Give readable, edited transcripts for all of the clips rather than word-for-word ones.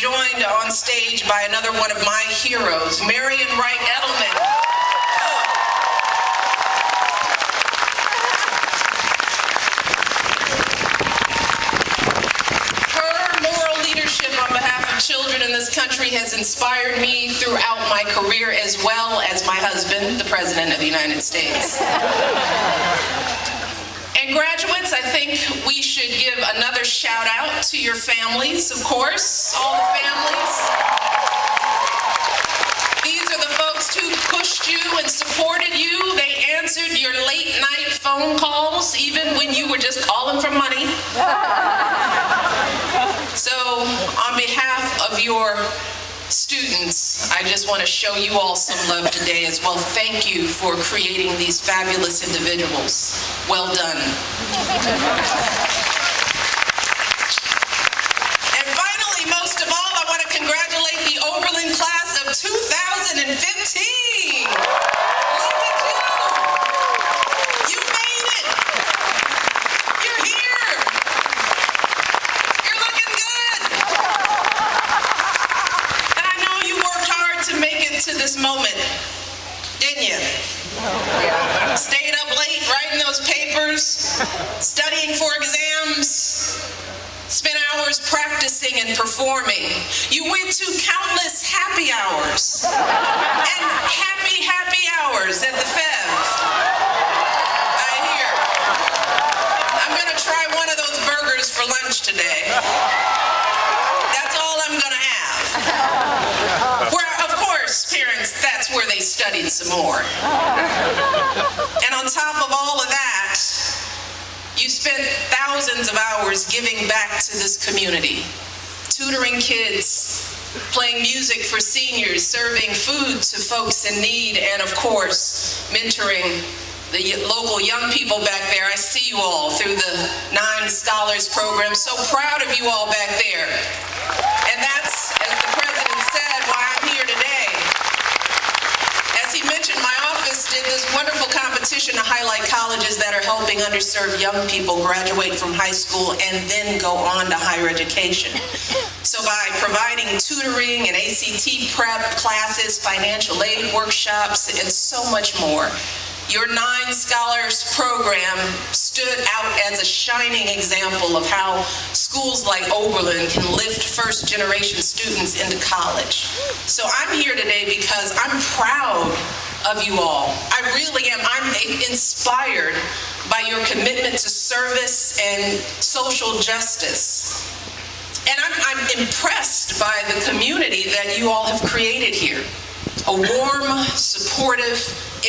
joined on stage by another one of my heroes, Marion Wright Edelman. Her moral leadership on behalf of children in this country has inspired me throughout my career, as well as my husband, the President of the United States. And graduates, I think we should give another shout out to your families, of course, all the families. These are the folks who pushed you and supported you. They answered your late night phone calls, even when you were just calling for money. So, on behalf of your students, I just want to show you all some love today as well. Thank you for creating these fabulous individuals. Well done. And finally, most of all, I want to congratulate the Oberlin class of 2015. Look at you. You made it. You're here. You're looking good. And I know you worked hard to make it to this moment, didn't you? Stayed up late writing those papers, studying for exams, spent hours practicing and performing. You went to countless happy hours and happy hours at the Fev. I hear. I'm going to try one of those burgers for lunch today. That's all I'm going to have. Where, of course, parents, that's where they studied some more. And on top of all of that, you spent thousands of hours giving back to this community, tutoring kids, playing music for seniors, serving food to folks in need, and of course, mentoring the local young people back there. I see you all through the 9 Scholars Program. So proud of you all back there. And that's, as the President said, why I'm here today. As he mentioned, my office did this wonderful competition to highlight colleges that are helping underserved young people graduate from high school and then go on to higher education. So by providing tutoring and ACT prep classes, financial aid workshops, and so much more, your 9 Scholars Program stood out as a shining example of how schools like Oberlin can lift first-generation students into college. So I'm here today because I'm proud of you all. I really am. I'm inspired by your commitment to service and social justice. And I'm impressed by the community that you all have created here. A warm, supportive,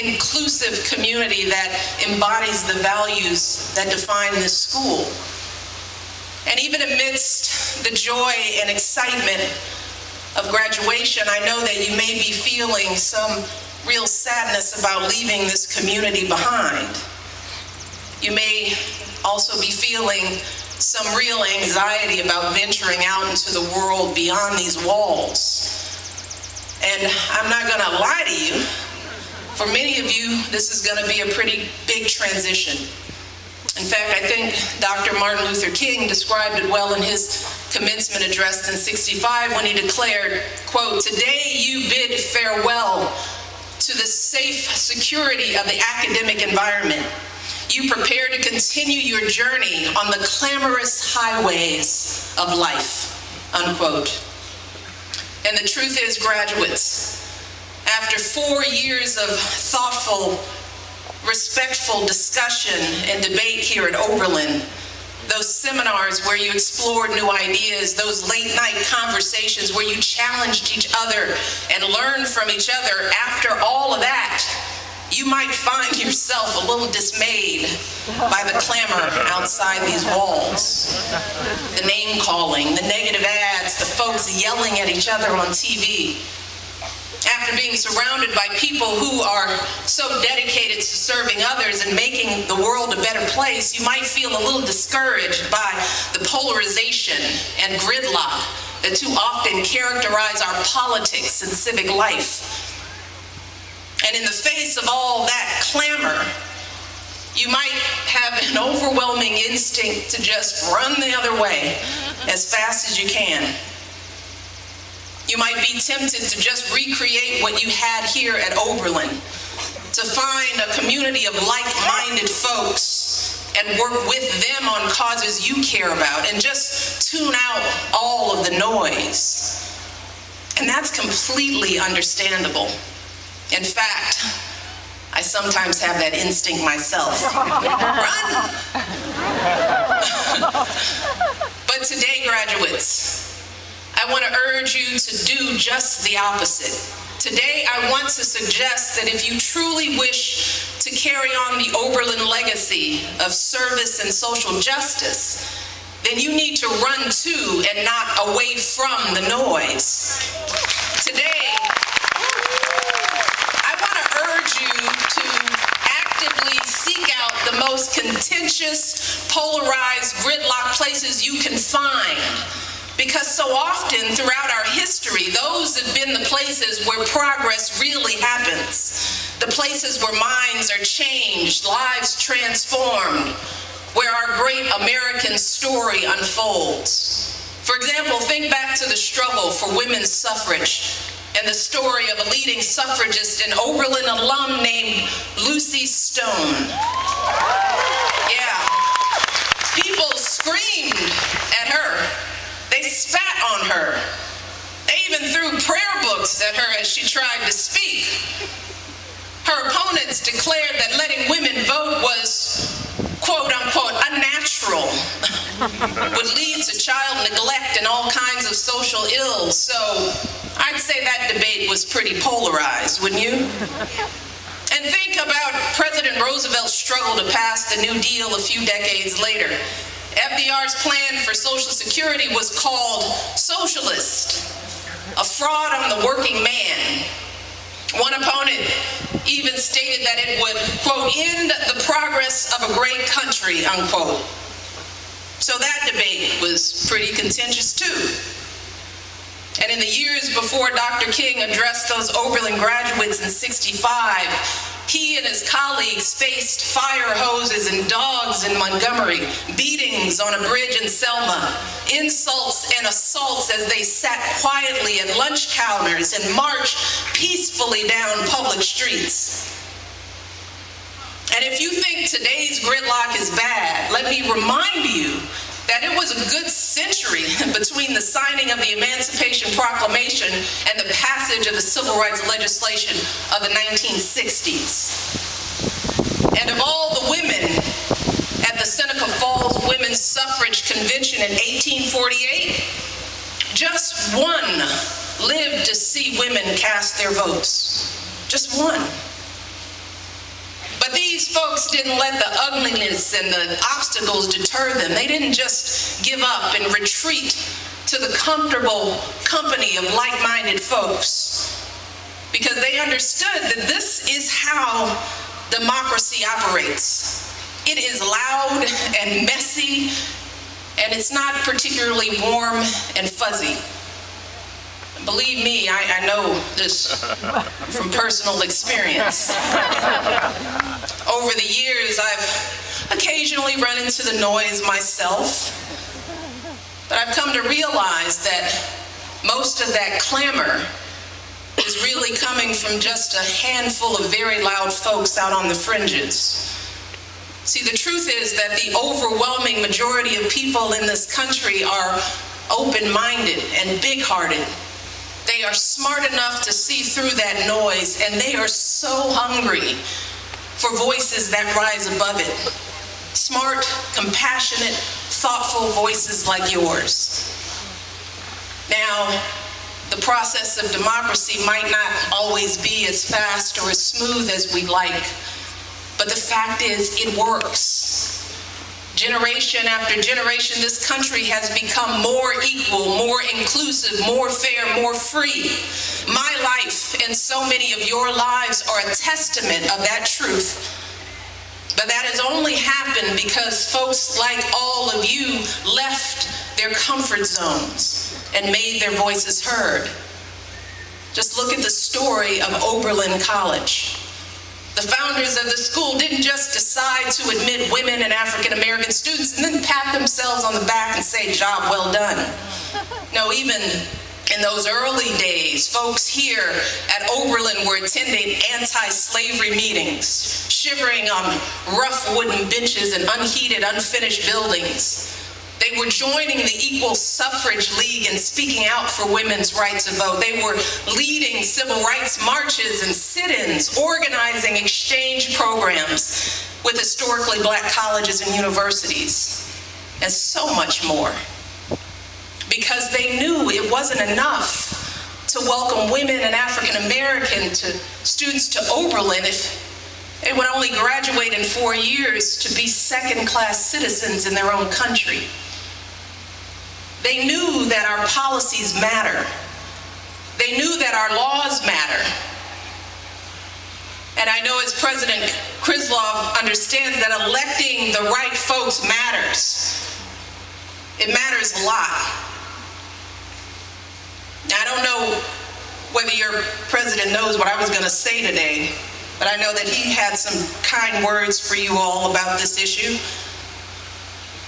inclusive community that embodies the values that define this school. And even amidst the joy and excitement of graduation, I know that you may be feeling some real sadness about leaving this community behind. You may also be feeling some real anxiety about venturing out into the world beyond these walls. And I'm not going to lie to you, for many of you, this is going to be a pretty big transition. In fact, I think Dr. Martin Luther King described it well in his commencement address in '65 when he declared, quote, "Today you bid farewell to the safe security of the academic environment. You prepare to continue your journey on the clamorous highways of life," unquote. And the truth is, graduates, after 4 years of thoughtful, respectful discussion and debate here at Oberlin, those seminars where you explored new ideas, those late night conversations where you challenged each other and learned from each other, after all of that, you might find yourself a little dismayed by the clamor outside these walls. The name calling, the negative ads, the folks yelling at each other on TV. After being surrounded by people who are so dedicated to serving others and making the world a better place, you might feel a little discouraged by the polarization and gridlock that too often characterize our politics and civic life. And in the face of all that clamor, you might have an overwhelming instinct to just run the other way as fast as you can. You might be tempted to just recreate what you had here at Oberlin, to find a community of like-minded folks and work with them on causes you care about and just tune out all of the noise. And that's completely understandable. In fact, I sometimes have that instinct myself. Run! But today, graduates, I want to urge you to do just the opposite. Today, I want to suggest that if you truly wish to carry on the Oberlin legacy of service and social justice, then you need to run to and not away from the noise. Today, I want to urge you to actively seek out the most contentious, polarized, gridlock places you can find. Because so often throughout our history, those have been the places where progress really happens. The places where minds are changed, lives transformed, where our great American story unfolds. For example, think back to the struggle for women's suffrage and the story of a leading suffragist and Oberlin alum named Lucy Stone. Yeah, people screamed at her. They spat on her. They even threw prayer books at her as she tried to speak. Her opponents declared that letting women vote was, quote unquote, unnatural, would lead to child neglect and all kinds of social ills. So I'd say that debate was pretty polarized, wouldn't you? And think about President Roosevelt's struggle to pass the New Deal a few decades later. FDR's plan for Social Security was called socialist, a fraud on the working man. One opponent even stated that it would, quote, end the progress of a great country, unquote. So that debate was pretty contentious too. And in the years before Dr. King addressed those Oberlin graduates in '65, he and his colleagues faced fire hoses and dogs in Montgomery, beatings on a bridge in Selma, insults and assaults as they sat quietly at lunch counters and marched peacefully down public streets. And if you think today's gridlock is bad, let me remind you that it was a good century between the signing of the Emancipation Proclamation and the passage of the civil rights legislation of the 1960s. And of all the women at the Seneca Falls Women's Suffrage Convention in 1848, just one lived to see women cast their votes. Just one. But these folks didn't let the ugliness and the obstacles deter them. They didn't just give up and retreat to the comfortable company of like-minded folks, because they understood that this is how democracy operates. It is loud and messy, and it's not particularly warm and fuzzy. Believe me, I know this from personal experience. Over the years, I've occasionally run into the noise myself, but I've come to realize that most of that clamor is really coming from just a handful of very loud folks out on the fringes. See, the truth is that the overwhelming majority of people in this country are open-minded and big-hearted. They are smart enough to see through that noise, and they are so hungry for voices that rise above it. Smart, compassionate, thoughtful voices like yours. Now, the process of democracy might not always be as fast or as smooth as we'd like, but the fact is, it works. Generation after generation, this country has become more equal, more inclusive, more fair, more free. My life and so many of your lives are a testament of that truth. But that has only happened because folks like all of you left their comfort zones and made their voices heard. Just look at the story of Oberlin College. The founders of the school didn't just decide to admit women and African American students and then pat themselves on the back and say, job well done. No, even In those early days, folks here at Oberlin were attending anti-slavery meetings, shivering on rough wooden benches in unheated, unfinished buildings. They were joining the Equal Suffrage League and speaking out for women's right to vote. They were leading civil rights marches and sit-ins, organizing exchange programs with historically Black colleges and universities, and so much more. Because they knew it wasn't enough to welcome women and African American students to Oberlin if they would only graduate in 4 years to be second-class citizens in their own country. They knew that our policies matter. They knew that our laws matter. And I know as President Krislov understands that electing the right folks matters. It matters a lot. Now, I don't know whether your president knows what I was going to say today, but I know that he had some kind words for you all about this issue.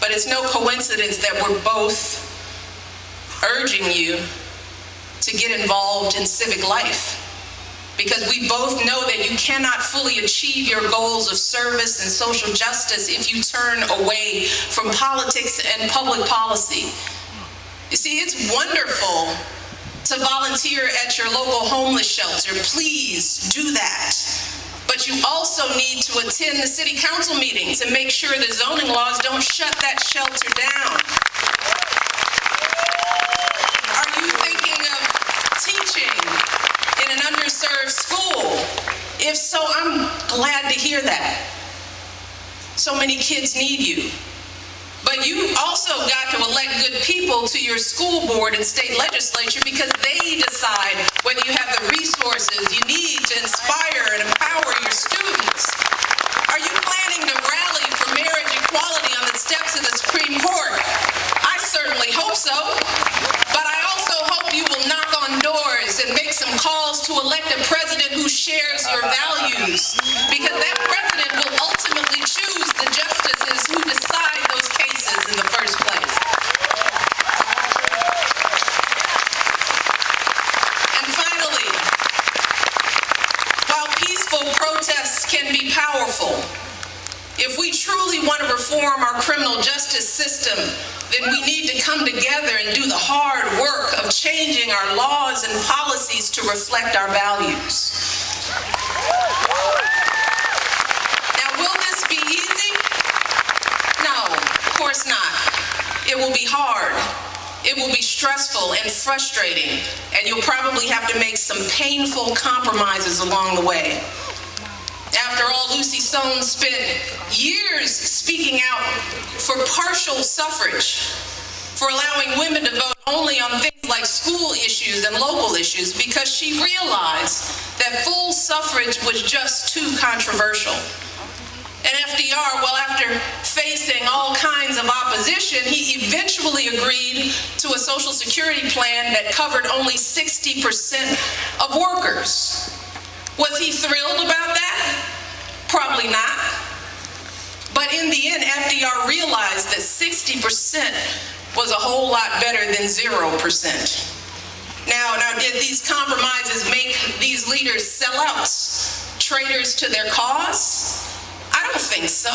But it's no coincidence that we're both urging you to get involved in civic life, because we both know that you cannot fully achieve your goals of service and social justice if you turn away from politics and public policy. You see, it's wonderful to volunteer at your local homeless shelter. Please do that. But you also need to attend the city council meeting to make sure the zoning laws don't shut that shelter down. Are you thinking of teaching in an underserved school? If so, I'm glad to hear that. So many kids need you. But you also got to elect good people to your school board and state legislature, because they decide whether you have the resources you need to inspire and empower your students. Are you planning to rally for marriage equality on the steps of the Supreme Court? I certainly hope so. But I also hope you will knock on doors and make some calls to elect a president who shares your values, because that president will ultimately choose the justices who decide those cases in the first place. And finally, while peaceful protests can be powerful, if we truly want to reform our criminal justice system, then we need to come together and do the hard work of changing our laws and policies to reflect our values. Now, will this be easy? No, of course not. It will be hard. It will be stressful and frustrating, and you'll probably have to make some painful compromises along the way. After all, Lucy Sohn spent years speaking out for partial suffrage, for allowing women to vote only on things like school issues and local issues, because she realized that full suffrage was just too controversial. And FDR, well, after facing all kinds of opposition, he eventually agreed to a Social Security plan that covered only 60% of workers. Was he thrilled about that? Probably not. But in the end, FDR realized that 60% was a whole lot better than 0%. Now, did these compromises make these leaders sellouts, traitors to their cause? I don't think so.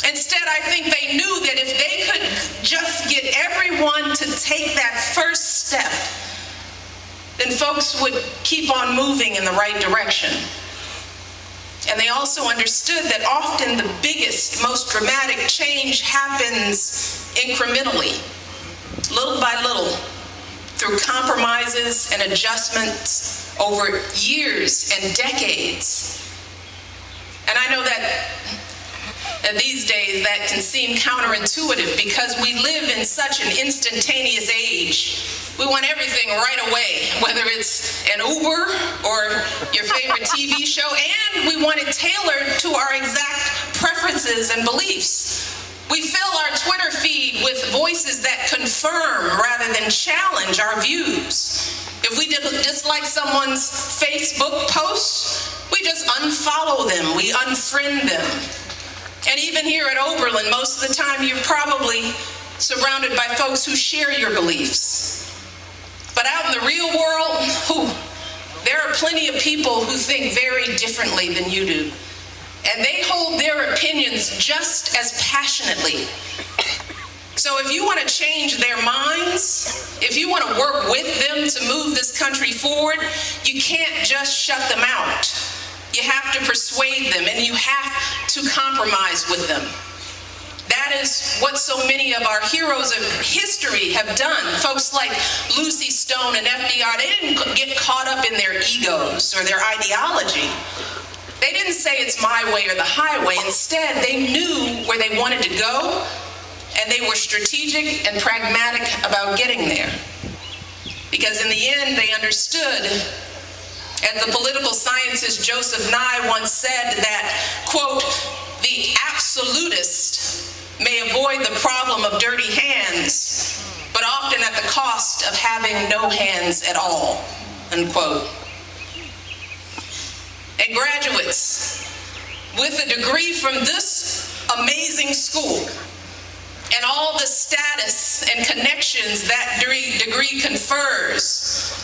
Instead, I think they knew that if they could just get everyone to take that first step, then folks would keep on moving in the right direction. And they also understood that often the biggest, most dramatic change happens incrementally, little by little, through compromises and adjustments over years and decades. And I know that these days that can seem counterintuitive, because we live in such an instantaneous age. We want everything right away, whether it's an Uber or your favorite TV show, and we want it tailored to our exact preferences and beliefs. We fill our Twitter feed with voices that confirm rather than challenge our views. If we dislike someone's Facebook post, we just unfollow them, we unfriend them. And even here at Oberlin, most of the time you're probably surrounded by folks who share your beliefs. But out in the real world, there are plenty of people who think very differently than you do. And they hold their opinions just as passionately. So if you want to change their minds, if you want to work with them to move this country forward, you can't just shut them out. You have to persuade them, and you have to compromise with them. That is what so many of our heroes of history have done. Folks like Lucy Stone and FDR, they didn't get caught up in their egos or their ideology. They didn't say it's my way or the highway. Instead, they knew where they wanted to go, and they were strategic and pragmatic about getting there. Because in the end, they understood, as the political scientist Joseph Nye once said, that, quote, the absolutist may avoid the problem of dirty hands, but often at the cost of having no hands at all, unquote. And graduates, with a degree from this amazing school, and all the status and connections that degree confers,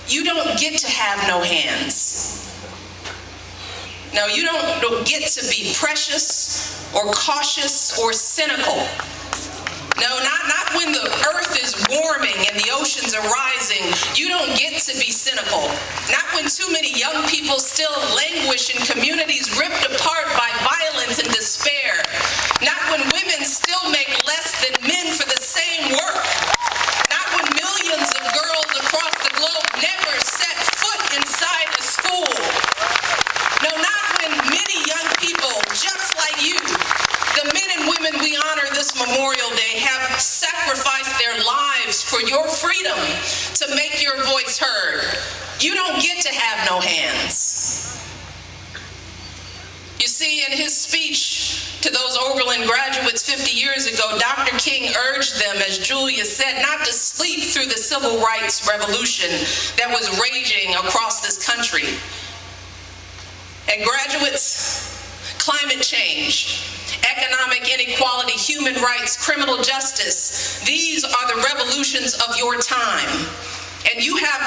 you don't get to have no hands. No, you don't get to be precious or cautious or cynical. No, not when the earth is warming and the oceans are rising. You don't get to be cynical. Not when too many young people still languish in communities ripped apart by violence and despair. Not when women still make less than men for the same work. Not when millions of girls across the globe never set foot inside a school. No, not when many young people just like you, the men and women we honor this Memorial Day, have sacrificed their lives for your freedom to make your voice heard. You don't get to have no hands. You see, in his speech to those Oberlin graduates 50 years ago, Dr. King urged them, as Julia said, not to sleep through the civil rights revolution that was raging across this country. And graduates, climate change, economic inequality, human rights, criminal justice, these are the revolutions of your time. And you have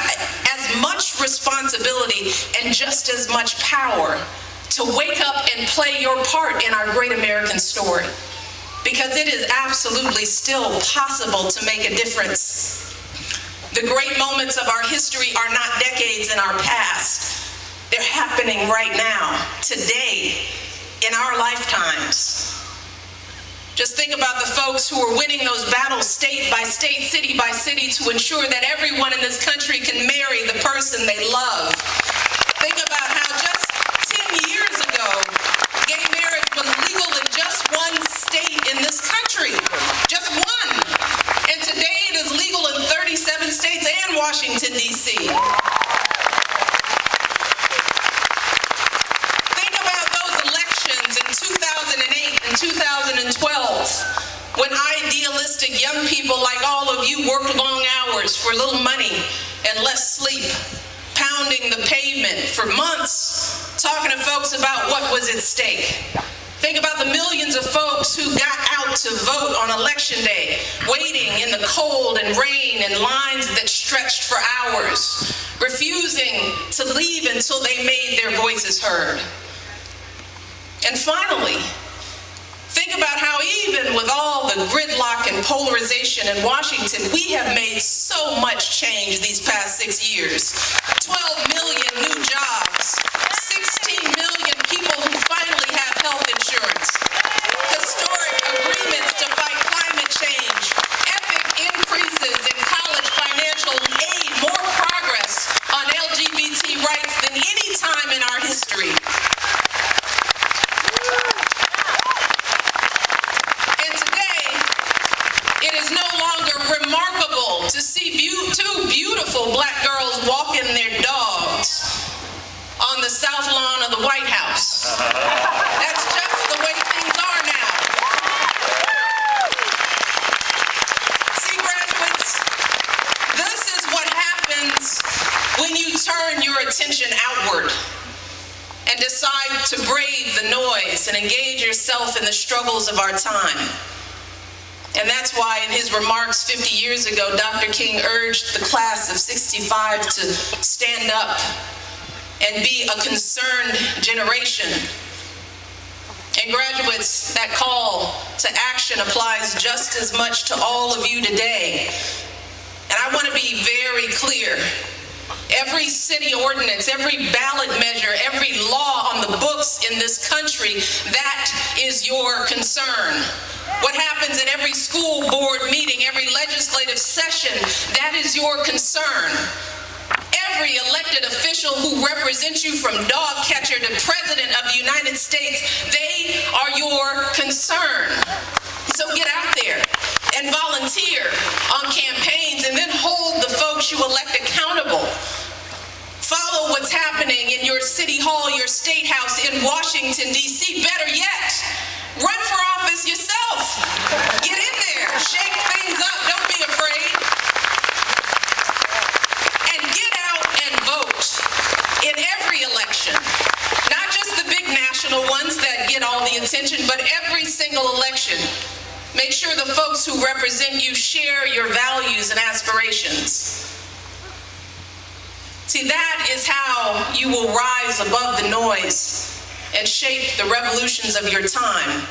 as much responsibility and just as much power to wake up and play your part in our great American story. Because it is absolutely still possible to make a difference. The great moments of our history are not decades in our past. They're happening right now, today, in our lifetimes. Just think about the folks who are winning those battles state by state, city by city, to ensure that everyone in this country can marry the person they love. Think about how just 10 years ago, gay marriage was legal in just one state in this country. Just one. And today it is legal in 37 states and Washington, D.C. In 2012, when idealistic young people like all of you worked long hours for little money and less sleep, pounding the pavement for months, talking to folks about what was at stake. Think about the millions of folks who got out to vote on election day, waiting in the cold and rain and lines that stretched for hours, refusing to leave until they made their voices heard. And finally, think about how even with all the gridlock and polarization in Washington, we have made so much change these past 6 years. 12 million new jobs, 16 million people who finally have health insurance, historic agreements to fight climate change, epic increases in college financial aid, more progress on LGBT rights than any time in our history. Remarkable to see two beautiful black girls walking their dogs on the south lawn of the White House. That's just the way things are now. See, graduates, this is what happens when you turn your attention outward and decide to brave the noise and engage yourself in the struggles of our time. And that's why in his remarks 50 years ago, Dr. King urged the class of '65 to stand up and be a concerned generation. And graduates, that call to action applies just as much to all of you today. And I want to be very clear. Every city ordinance, every ballot measure, every law on the books in this country, that is your concern. What happens at every school board meeting, every legislative session, that is your concern. Every elected official who represents you, from dog catcher to President of the United States, they are your concern. So get out there and volunteer on campaigns, and then hold the folks you elect accountable. Follow what's happening in your city hall, your state house in Washington, D.C. Better yet, run for office yourself. Get in there, shake things up, don't be afraid. And get out and vote in every election. Not just the big national ones that get all the attention, but every single election. Make sure the folks who represent you share your values and aspirations. See, that is how you will rise above the noise and shape the revolutions of your time.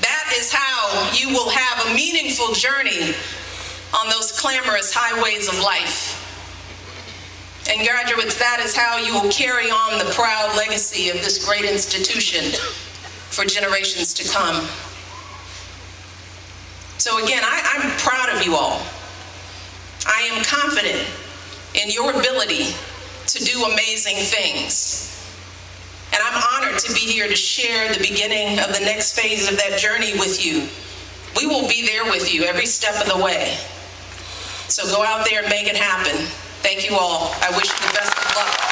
That is how you will have a meaningful journey on those clamorous highways of life. And graduates, that is how you will carry on the proud legacy of this great institution for generations to come. So again, I'm proud of you all. I am confident in your ability to do amazing things. And I'm honored to be here to share the beginning of the next phase of that journey with you. We will be there with you every step of the way. So go out there and make it happen. Thank you all. I wish you the best of luck.